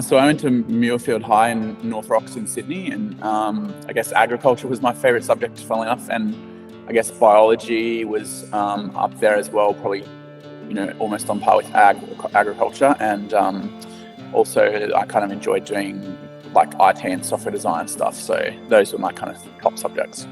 So I went to Muirfield High in North Rocks in Sydney, and I guess agriculture was my favourite subject, funnily enough, and I guess biology was up there as well, probably almost on par with agriculture, and also I kind of enjoyed doing like IT and software design stuff. So those were my kind of top subjects.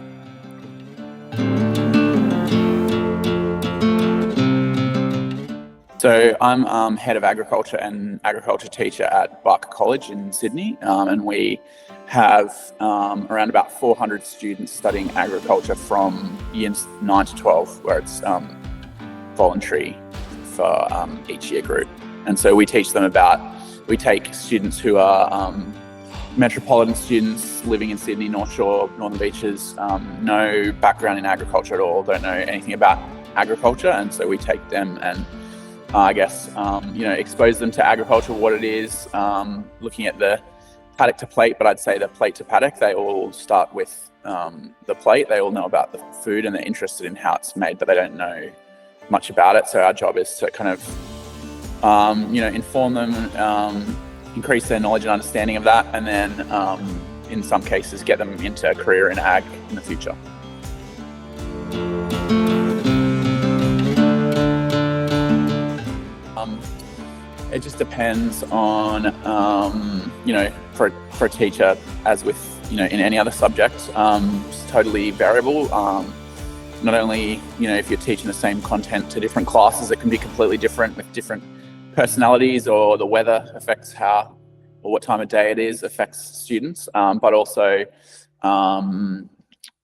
So I'm head of agriculture and agriculture teacher at Barker College in Sydney, and we have around about 400 students studying agriculture from years 9 to 12, where it's voluntary for each year group. And so we teach them we take students who are metropolitan students living in Sydney, North Shore, Northern Beaches, no background in agriculture at all, don't know anything about agriculture, and so we take them and expose them to agriculture, what it is, looking at the paddock to plate, but I'd say the plate to paddock, they all start with the plate. They all know about the food and they're interested in how it's made, but they don't know much about it. So our job is to kind of, inform them, increase their knowledge and understanding of that, and then in some cases get them into a career in ag in the future. It just depends on, for a teacher, as with, in any other subject, it's totally variable. Not only, if you're teaching the same content to different classes, it can be completely different with different personalities, or the weather affects how, or what time of day it is affects students. But also,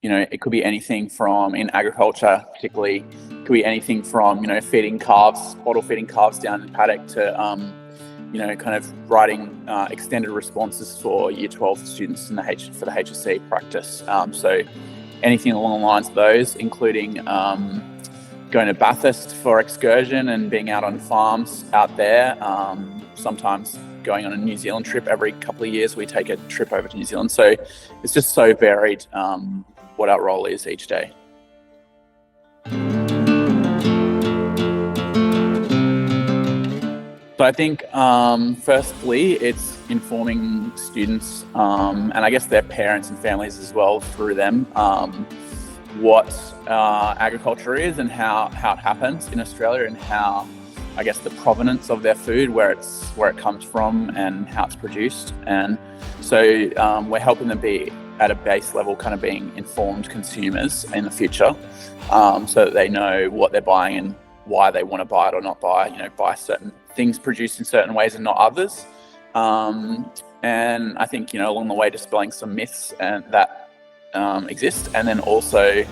it could be anything from, in agriculture particularly, it could be anything from, feeding calves, bottle feeding calves down in the paddock to, kind of writing extended responses for Year 12 students for the HSC practice. So anything along the lines of those, including going to Bathurst for excursion and being out on farms out there, sometimes going on a New Zealand trip. Every couple of years we take a trip over to New Zealand. So it's just so varied what our role is each day. So I think firstly it's informing students and I guess their parents and families as well through them what agriculture is and how it happens in Australia, and how, I guess, the provenance of their food, where it comes from and how it's produced. And so we're helping them be at a base level, kind of being informed consumers in the future, so that they know what they're buying and why they want to buy it or not buy certain things produced in certain ways and not others. And I think, along the way, dispelling some myths and that exist. And then also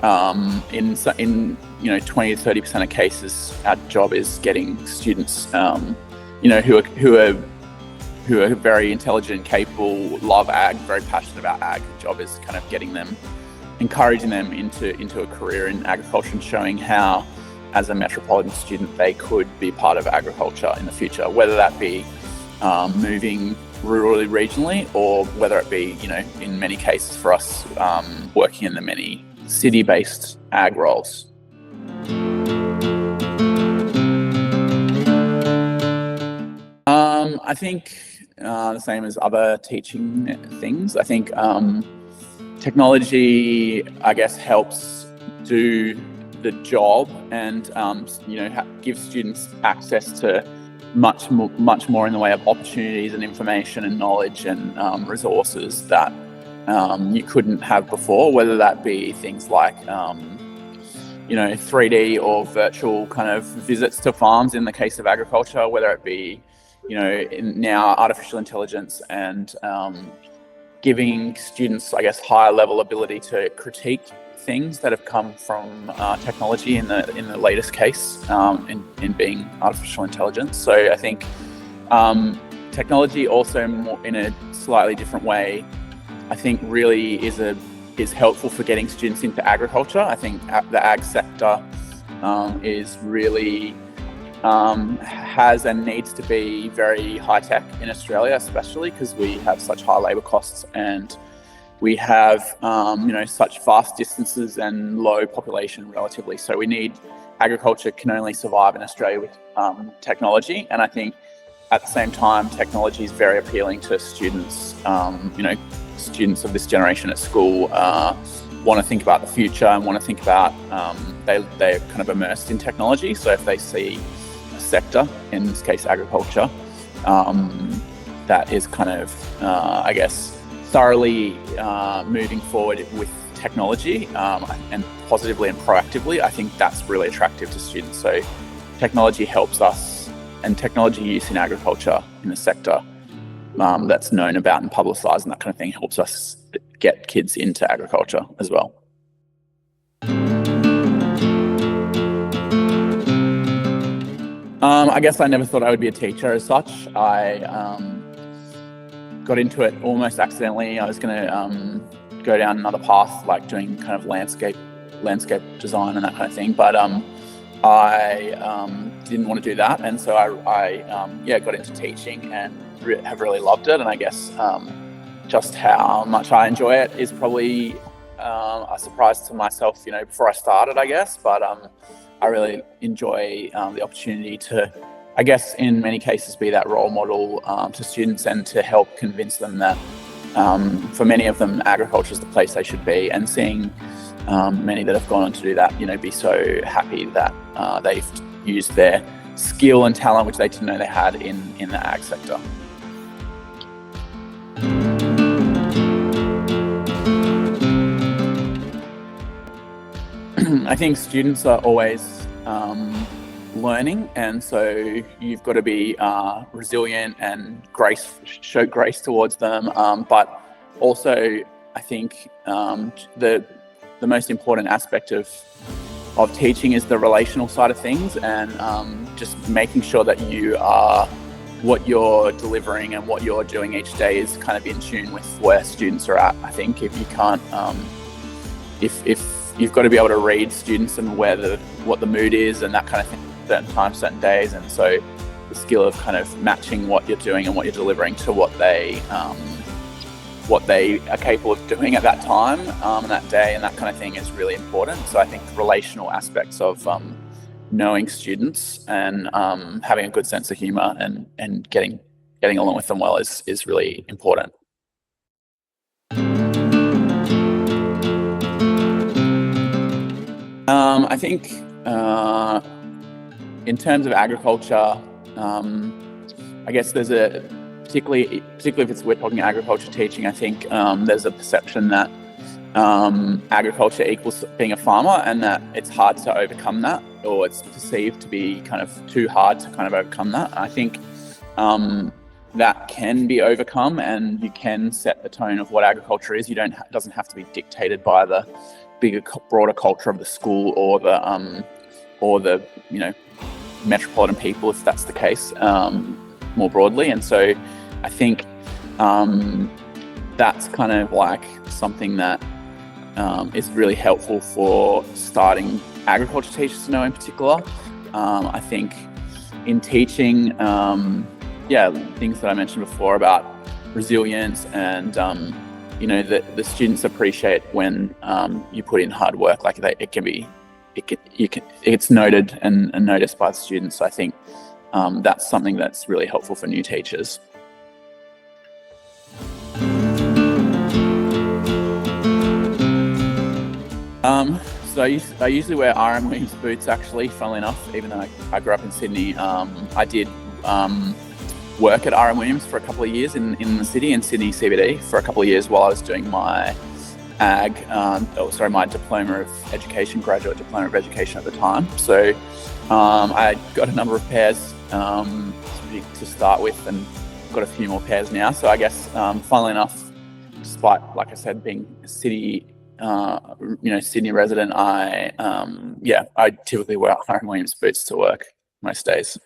in 20 to 30% of cases, our job is getting students, who are very intelligent and capable, love ag, very passionate about ag. The job is kind of encouraging them into a career in agriculture, and showing how, as a metropolitan student, they could be part of agriculture in the future, whether that be moving rurally, regionally, or whether it be, in many cases for us, working in the many city-based ag roles. I think the same as other teaching things. I think technology, I guess, helps do the job and give students access to much more in the way of opportunities and information and knowledge and resources that you couldn't have before, whether that be things like 3D or virtual kind of visits to farms in the case of agriculture, whether it be now artificial intelligence and giving students, I guess, higher level ability to critique things that have come from technology in the latest case, in being artificial intelligence. So I think technology also, more in a slightly different way, I think really is helpful for getting students into agriculture. I think the ag sector is really has and needs to be very high tech in Australia, especially because we have such high labour costs and we have such vast distances and low population relatively. So agriculture can only survive in Australia with technology. And I think at the same time, technology is very appealing to students. Students of this generation at school want to think about the future and want to think about, they're kind of immersed in technology. So if they see a sector, in this case agriculture, that is kind of, thoroughly moving forward with technology and positively and proactively, I think that's really attractive to students. So technology helps us, and technology use in agriculture in the sector that's known about and publicised and that kind of thing helps us get kids into agriculture as well. I guess I never thought I would be a teacher as such. I got into it almost accidentally. I was going to go down another path, like doing kind of landscape design and that kind of thing. But I didn't want to do that, and so I got into teaching and have really loved it. And I guess just how much I enjoy it is probably a surprise to myself, before I started, I guess. But I really enjoy the opportunity to, I guess, in many cases, be that role model to students and to help convince them that for many of them, agriculture is the place they should be, and seeing many that have gone on to do that, be so happy that they've used their skill and talent, which they didn't know they had in the ag sector. I think students are always learning, and so you've got to be resilient and show grace towards them. But also, I think the most important aspect of teaching is the relational side of things, and just making sure that you are what you're delivering and what you're doing each day is kind of in tune with where students are at. I think if you can't, if you've got to be able to read students and what the mood is and that kind of thing, certain times, certain days, and so the skill of kind of matching what you're doing and what you're delivering to what they are capable of doing at that time and that day and that kind of thing is really important. So I think the relational aspects of knowing students and having a good sense of humour and getting along with them well is really important. I think in terms of agriculture, I guess there's particularly if we're talking agriculture teaching, I think there's a perception that agriculture equals being a farmer, and that it's hard to overcome that, or it's perceived to be kind of too hard to kind of overcome that. I think that can be overcome, and you can set the tone of what agriculture is. Doesn't have to be dictated by the bigger, broader culture of the school or the metropolitan people, if that's the case, more broadly. And so I think that's kind of like something that is really helpful for starting agriculture teachers to know in particular. I think in teaching, things that I mentioned before about resilience and the students appreciate when you put in hard work. Like it's noted and noticed by the students. So I think that's something that's really helpful for new teachers. So I usually wear RM Williams boots, actually, funnily enough, even though I grew up in Sydney. I did work at RM Williams for a couple of years in the city, in Sydney CBD, for a couple of years while I was doing my my diploma of education, graduate diploma of education at the time. So I got a number of pairs to start with, and got a few more pairs now. So I guess, funnily enough, despite, like I said, being a Sydney resident, I typically wear RM Williams boots to work most days.